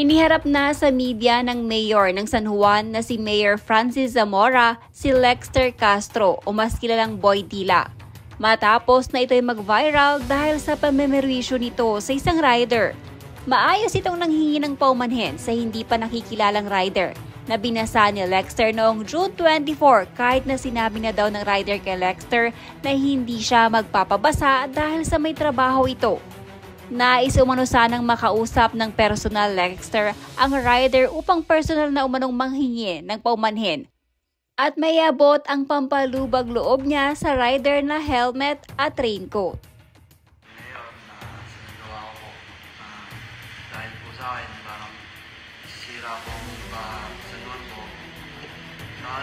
Iniharap na sa media ng mayor ng San Juan na si Mayor Francis Zamora si Lexter Castro o mas kilalang Boy Dila. Matapos na ito'y mag-viral dahil sa pammemerwisyo nito sa isang rider. Maayos itong nanghingi ng paumanhin sa hindi pa nakikilalang rider na binasa ni Lexter noong June 24 kahit na sinabi na daw ng rider kay Lexter na hindi siya magpapabasa dahil sa may trabaho ito. Nais umano sanang makausap ng personal Lexter ang rider upang personal na umanong manghingi ng paumanhin. At may abot ang pampalubag loob niya sa rider na helmet at raincoat. Ngayon na sinagawa ko dahil po sa akin parang sira po ang sanuan ko.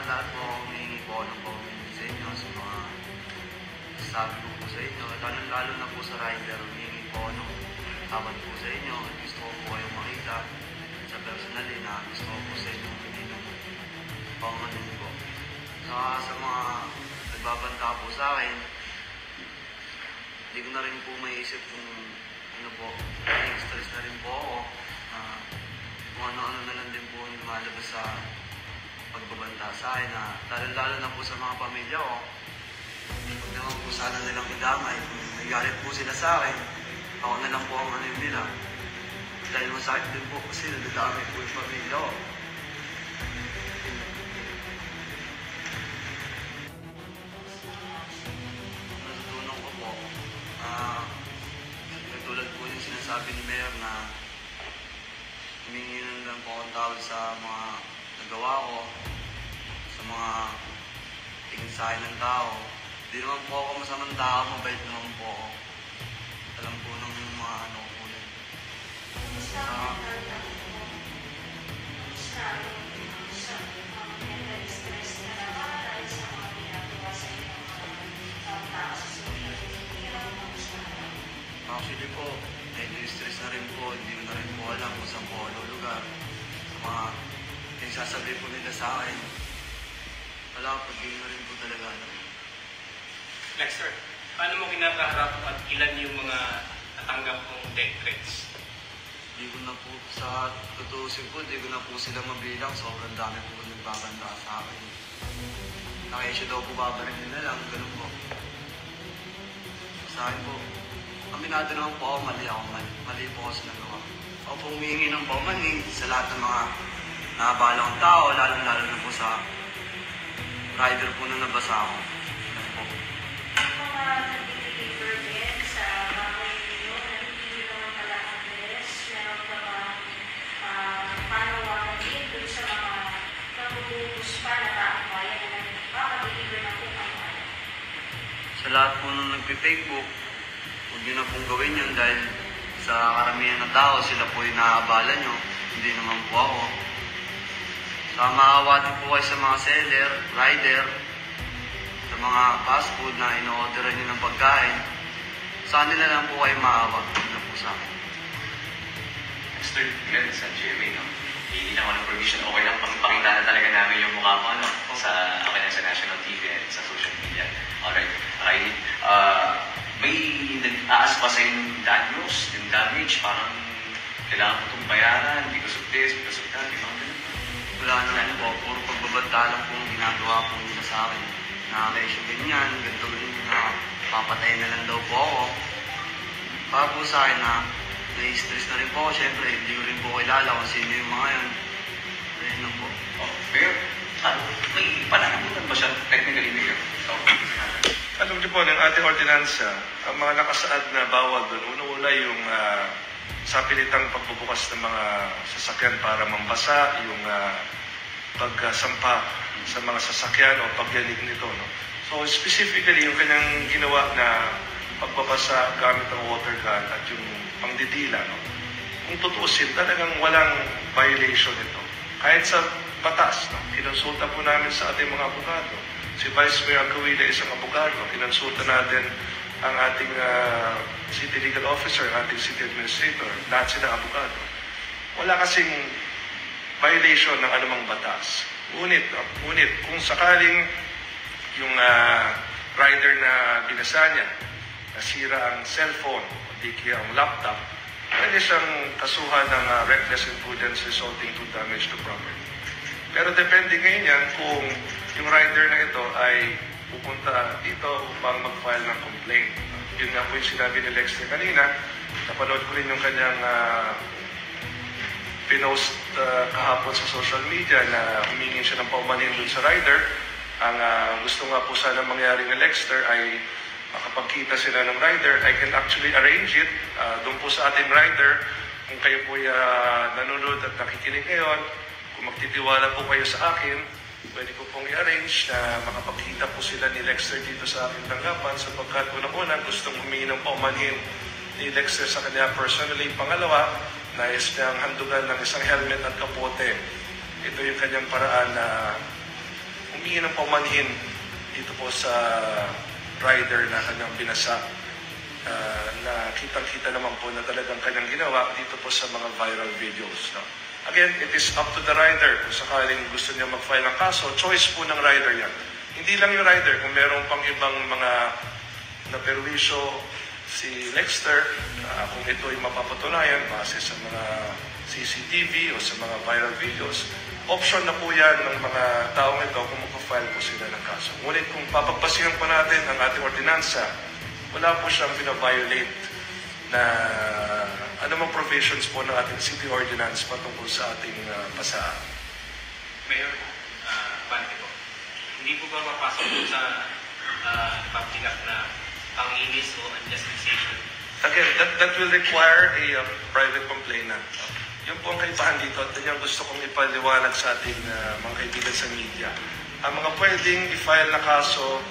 Lahat po humingi po ng paumanhin sa inyo sa mga sabi ko po sa inyo. Lalo na po sa rider, humingi po ng tawad po sa inyo. Gusto ko po kayong makita sa personal na gusto ko po sa inyo humingi ng paumanhin po. Sa mga nagbabanta po sa akin, hindi ko na rin po maiisip kung ano po, stress na rin po ako. Kung ano-ano na lang din po yung lumalabas sa pagbabanta sa akin. Lalo na po sa mga pamilya ko. Huwag naman po sana nilang idamay. Kung nagalit po sila sa akin, ako na lang po ang ano yung nila. Dahil masakit din po kasi nadadamay po yung pamilya ko. Natutunan ko po, tulad po yung sinasabi ni Mayor na humingi lang po akong tawad sa mga nagawa ko, sa mga tingin sa akin ng tao. Hindi naman po ako masamang tao, mabait naman po ako. Alam po ng mga ano ko yun. Actually po, medyo stress na rin po. Hindi ko na rin po alam kung saan po ako lugar. Sa mga pinagsasabi po nila sa akin. Wala po, hindi na rin po talaga alam. Lexter, paano mo kinakaharap at ilan yung mga natanggap mong death threats? Hindi ko na po, sa tutusin po, hindi ko na po sila mabilang. Sobrang dami po nagbabanda sa akin. Nakisya daw po babalik nila lang, ganun po. Sa akin po, aminado naman po ako, mali ako, mali po ako sa nagawa. Ako po humingi ng paumanhin sa lahat ng mga nabalang tao, lalong-lalo na po sa rider po na nabasa ako. Ano po. Nag-deliver din sa bahay ninyo, hindi naman pala address, meron pa ba panawagan din dun sa mga nabububus pa na taong bayan na nagpapag-deliver na po kayo? Sa lahat po nung nagpi-Facebook, huwag nyo na pong gawin yun dahil sa karamihan ng tao, sila po yung naaabala nyo, hindi naman po ako. Maawa din po kayo sa mga seller, rider, sa mga fast food na ino-orderan nyo ng pagkain. Sa kanila lang po kayo maawa, na po sa akin. Mr. Glenn, sa GMA, no? Hindi na ako ng provision. Okay lang, pakita na talaga namin yung mukha mo, no? Sa national TV at sa social media. Alright. Riley, may nag-aas pa sa yung danyos, yung damage, parang kailangan ko itong bayaran, because of this, because of that, yung mga ganun. Wala naman po, puro pagbabanta lang po yung ginagawa po nila sa akin. Nakakaisyo ganyan, ganito na papatayin na lang daw po ako. Para po sa akin na na-stress na rin po ako, syempre hindi ko rin po kilala kung sino yung mga yun. Ayun lang po. Oh, pero, may pananagutan ba siya technically mayor? Alam niyo po, ng ating ordinansa, ang mga nakasaad na bawal doon, una-una yung sapilitang pagbubukas ng mga sasakyan para mambasa, yung pagsampa sa mga sasakyan o pagyanig nito. No? So specifically, yung kanyang ginawa na pagbabasa gamit ng water gun at yung pangdidila, no? Kung tutuusin, talagang walang violation ito. Kahit sa batas, no? Kinonsulta po namin sa ating mga abogado. Si Vice Mayor Kawila isang abogado. Kinonsulta natin ang ating city legal officer, ating city administrator, lahat silang abogado. Wala kasing violation ng anumang batas. Ngunit kung sakaling yung rider na binasa niya, nasira ang cellphone, o di kaya ang laptop, pwede siyang kasuhan ng reckless imprudence resulting to damage to property. Pero depende ngayon yan kung yung rider na ito ay pupunta dito upang mag-file ng complaint. Yun nga po yung sinabi ni Lexter kanina. Napanood ko rin yung kanyang pinost kahapon sa social media na humingi siya ng paumanhin dun sa rider. Ang gusto nga po sana mangyari ni Lexter ay makapagkita sila ng rider. I can actually arrange it doon po sa ating rider. Kung kayo po nanonood at nakikinig ngayon, kung magtitiwala po kayo sa akin, pwede ko pong i-arrange na makapagkita po sila ni Lexter dito sa aking tanggapan sapagkat unang-unang gustong humingi ng paumanhin ni Lexter sa kanya personally. Pangalawa, nais niyang handugan ng isang helmet at kapote. Ito yung kanyang paraan na humingi ng paumanhin dito po sa rider na kanyang binasa. Na kitang-kita naman po na talagang kanyang ginawa dito po sa mga viral videos. No? Again, it is up to the rider kung sakaling gusto niya mag-file ng kaso. Choice po ng rider yan. Hindi lang yung rider, kung meron pang ibang mga naperwisyo si Lexter, kung ito ay mapapatunayan base sa mga CCTV o sa mga viral videos, option na po yan ng mga taong ito kung mag-file po sila ng kaso. Ngunit kung papagpasihan po natin ang ating ordinansa, wala po siyang bina-violate na anumang provisions po ng ating city ordinance patungkol sa ating pasahan. Mayor, Bante po, hindi po ba mapasok po sa public act na panginis o unjustification? Again, that will require a private complainant. Yun po ang kaibahan dito at yan gusto kong ipaliwanag sa ating mga kaibigan sa media. Ang mga pwedeng i-file na kaso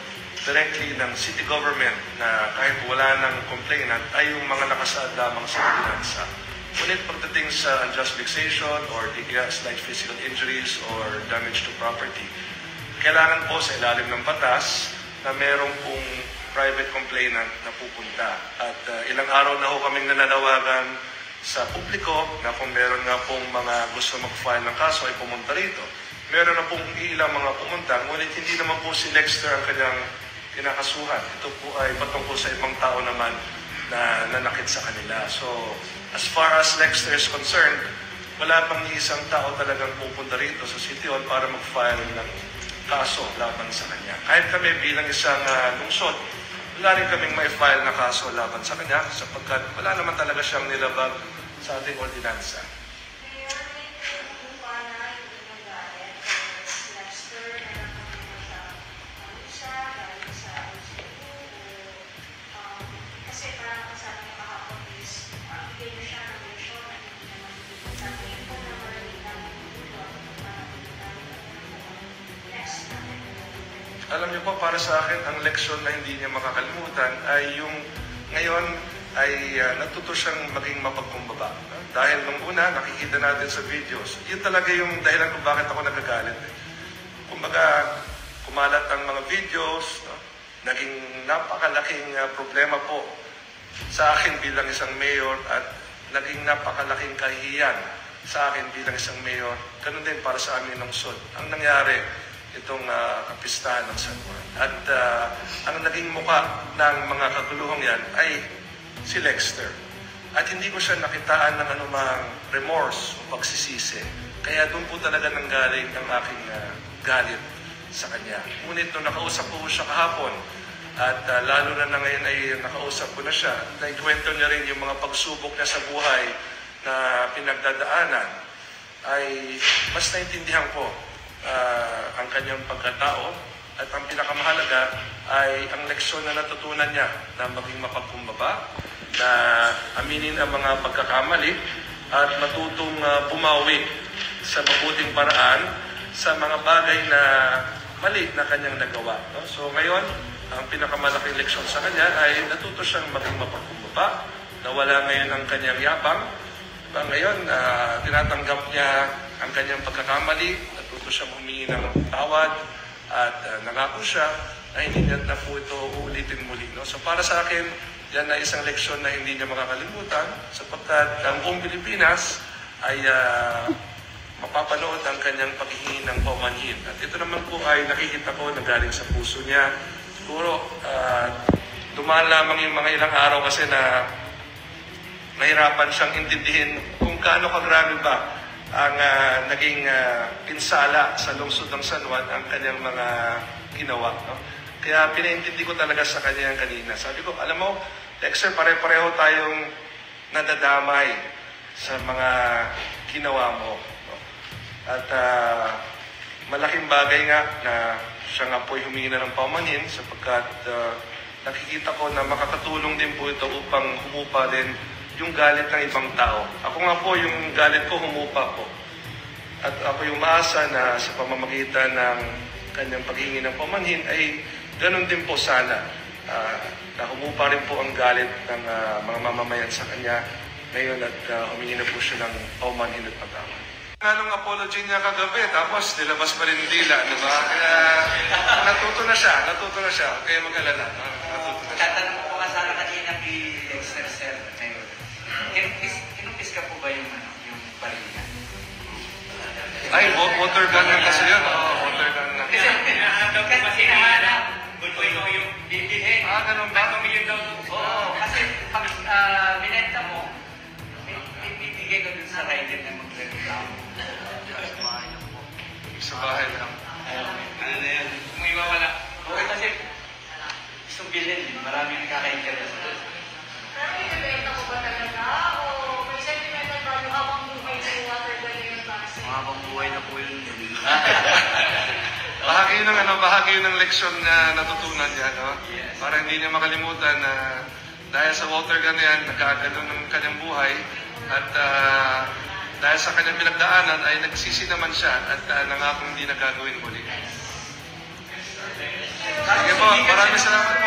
directly ng city government na kahit wala ng complainant ay yung mga nakasaad lamang sa ordinansa. Ngunit pagdating sa unjust vexation or slight physical injuries or damage to property, kailangan po sa ilalim ng batas na merong pong private complainant na pupunta. At ilang araw na ho kaming nananawagan sa publiko na kung meron nga pong mga gusto mag-file ng kaso ay pumunta rito. Meron na pong ilang mga pumunta, ngunit hindi naman po si Lexter ang kanyang kinakasuhan. Ito po ay patungkol sa ibang tao naman na nanakit sa kanila. So, as far as Lexter is concerned, wala pang isang tao talagang pupunta rito sa City Hall para mag-file ng kaso laban sa kanya. Kahit kami bilang isang lungsod, wala rin kaming may file na kaso laban sa kanya sapagkat wala naman talaga siyang nilabag sa ating ordinansa. Mayor, may kung paano yung nagalit si Lexter na nakapagod siya dahil sa kasi parang sabi niya kahapon is bigay niyo siya ng leksyon at hindi naman sabi niyo po na maraming namin dito para next natin. Alam niyo po, para sa akin, ang leksyon na hindi niya makakalimutan ay yung ngayon ay natuto siyang maging mapagkumbaba. Dahil nung una, nakikita natin sa videos, yun talaga yung dahilan kung bakit ako nagagalit. Kumbaga, kumalat ang mga videos, no? Naging napakalaking problema po sa akin bilang isang mayor at naging napakalaking kahihiyan sa akin bilang isang mayor. Ganun din para sa amin ng lungsod. Ang nangyari, itong kapistahan ng San Juan. At ang naging muka ng mga kaguluhang yan ay si Lexter. At hindi ko siya nakitaan ng anumang remorse o pagsisisi. Kaya doon po talaga nanggaling ang aking galit sa kanya. Ngunit nung nakausap ko siya kahapon, at lalo na ngayon ay nakausap ko na siya, naikwento niya rin yung mga pagsubok niya sa buhay na pinagdadaanan, ay mas naintindihan ko ang kanyang pagkatao at ang pinakamahalaga ay ang leksyon na natutunan niya na maging mapagkumbaba, na aminin ang mga pagkakamali at matutong bumawi sa mabuting paraan sa mga bagay na mali na kanyang nagawa. No? So ngayon, ang pinakamalaking leksyon sa kanya ay natuto siyang maging mapagkumbaba, nawala ngayon ang kanyang yapang. Diba? Ngayon, tinatanggap niya ang kanyang pagkakamali, natuto siyang humingi ng tawad at nangako siya na hindi niya na po ito uulitin muli. No? So para sa akin, yan ay isang leksyon na hindi niya makakalimutan sapagkat ang buong Pilipinas ay mapapanood ang kanyang paghihingi ng paumanhin. At ito naman po ay nakikita ko na galing sa puso niya. Siguro, dumaan lamang yung mga ilang araw kasi na nahirapan siyang intindihin kung gaano kagrabe ba ang naging pinsala sa lungsod ng San Juan ang kanyang mga ginawa. No? Kaya pinaintindi ko talaga sa kanya kanina. Sabi ko, alam mo, Dexter, pare-pareho tayong nadadamay sa mga ginawa mo. No? At malaking bagay nga na siya nga po'y humingi na ng paumanhin sapagkat nakikita ko na makakatulong din po ito upang humupa din yung galit ng ibang tao. Ako nga po, yung galit ko humupa po. At ako yung maasa na sa pamamagitan ng kanyang paghingi ng paumanhin ay ganun din po sana. Na humupa rin po ang galit ng mga mamamayan sa kanya ngayon at humingi na po siya ng paumanhin at pagkaman. Anong apology niya kagabi, tapos nilabas pa rin dila, di ba? Kaya natuto na siya. Kaya mag-alala. Natuto na siya. Tatanong ko nga sana kanina kay Dexter Sir ngayon. Kinumpis ka po ba yung barina? Ay, water gun lang kasi yun. Water gun lang. Kasi good boy ko yung bibilhin. Ganun ba? Oo, kasi pag binenta mo, bibigay ko dun sa rider na magre-reklamo. Sa bahay lang. Ano na yan? Kung iwawala. Oo, kasi gusto bilhin. Maraming nakaka-interest. Pero ibibenta ko ba talaga? O may sentimental value habang buhay sa water gun yung taxi? Habang buhay na po yun. Bahagi yun ng leksyon na natutunan niya, no? Yes. Para hindi niya makalimutan na dahil sa water gun na yan, nagkagano ng kanyang buhay at dahil sa kanyang pinagdaanan ay nagsisi naman siya at nangakong hindi na gagawin muli. Sige po, maraming salamat po.